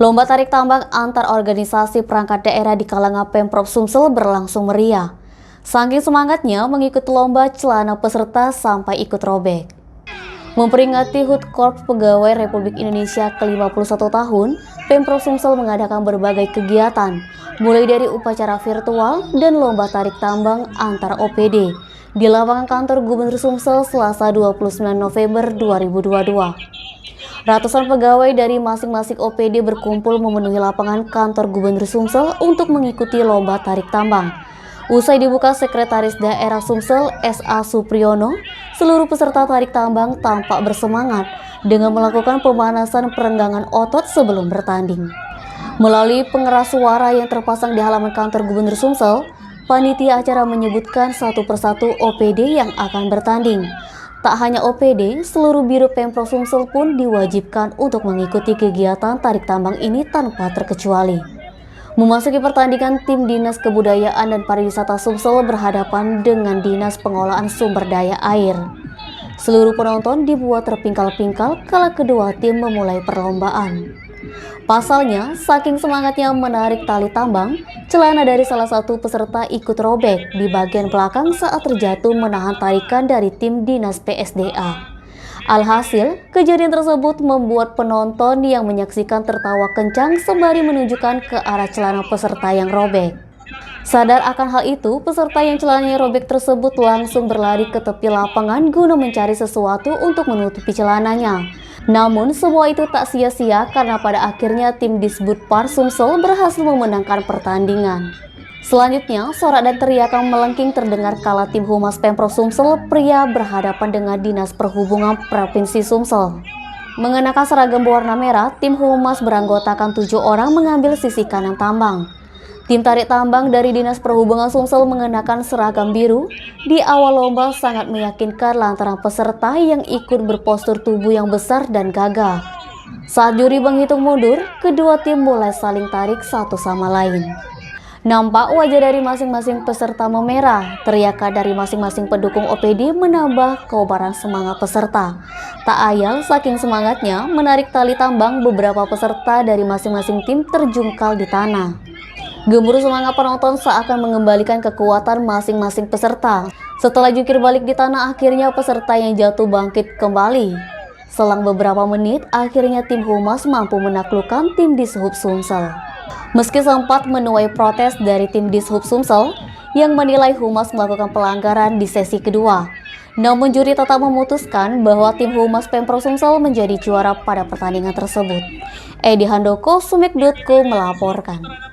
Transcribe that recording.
Lomba tarik tambang antar organisasi perangkat daerah di kalangan Pemprov Sumsel berlangsung meriah. Saking semangatnya mengikuti lomba, celana peserta sampai ikut robek. Memperingati HUT Korps Pegawai Republik Indonesia ke-51 tahun, Pemprov Sumsel mengadakan berbagai kegiatan, mulai dari upacara virtual dan lomba tarik tambang antar OPD di lapangan kantor Gubernur Sumsel Selasa 29 November 2022. Ratusan pegawai dari masing-masing OPD berkumpul memenuhi lapangan kantor Gubernur Sumsel untuk mengikuti lomba tarik tambang. Usai dibuka Sekretaris Daerah Sumsel S.A. Supriyono, seluruh peserta tarik tambang tampak bersemangat dengan melakukan pemanasan perenggangan otot sebelum bertanding. Melalui pengeras suara yang terpasang di halaman kantor Gubernur Sumsel, panitia acara menyebutkan satu persatu OPD yang akan bertanding. Tak hanya OPD, seluruh biro Pemprov Sumsel pun diwajibkan untuk mengikuti kegiatan tarik tambang ini tanpa terkecuali. Memasuki pertandingan, tim Dinas Kebudayaan dan Pariwisata Sumsel berhadapan dengan Dinas Pengolahan Sumber Daya Air. Seluruh penonton dibuat terpingkal-pingkal kala kedua tim memulai perlombaan. Pasalnya, saking semangatnya menarik tali tambang, celana dari salah satu peserta ikut robek di bagian belakang saat terjatuh menahan tarikan dari tim Dinas PSDA. Alhasil, kejadian tersebut membuat penonton yang menyaksikan tertawa kencang sembari menunjukkan ke arah celana peserta yang robek. Sadar akan hal itu, peserta yang celananya robek tersebut langsung berlari ke tepi lapangan guna mencari sesuatu untuk menutupi celananya. Namun, semua itu tak sia-sia karena pada akhirnya tim Disbudpar Sumsel berhasil memenangkan pertandingan. Selanjutnya, sorak dan teriakan melengking terdengar kala tim Humas Pemprov Sumsel pria berhadapan dengan Dinas Perhubungan Provinsi Sumsel. Mengenakan seragam berwarna merah, tim Humas beranggotakan 7 orang mengambil sisi kanan tambang. Tim tarik tambang dari Dinas Perhubungan Sumsel mengenakan seragam biru. Di awal lomba sangat meyakinkan lantaran peserta yang ikut berpostur tubuh yang besar dan gagah. Saat juri menghitung mundur, kedua tim mulai saling tarik satu sama lain. Nampak wajah dari masing-masing peserta memerah, teriakan dari masing-masing pendukung OPD menambah kobaran semangat peserta. Tak ayal saking semangatnya menarik tali tambang, beberapa peserta dari masing-masing tim terjungkal di tanah. Gemuruh semangat penonton seakan mengembalikan kekuatan masing-masing peserta. Setelah jungkir balik di tanah, akhirnya peserta yang jatuh bangkit kembali. Selang beberapa menit, akhirnya tim Humas mampu menaklukkan tim Dishub Sumsel. Meski sempat menuai protes dari tim Dishub Sumsel yang menilai Humas melakukan pelanggaran di sesi kedua, namun juri tetap memutuskan bahwa tim Humas Pemprov Sumsel menjadi juara pada pertandingan tersebut. Edi Handoko, Sumik.co melaporkan.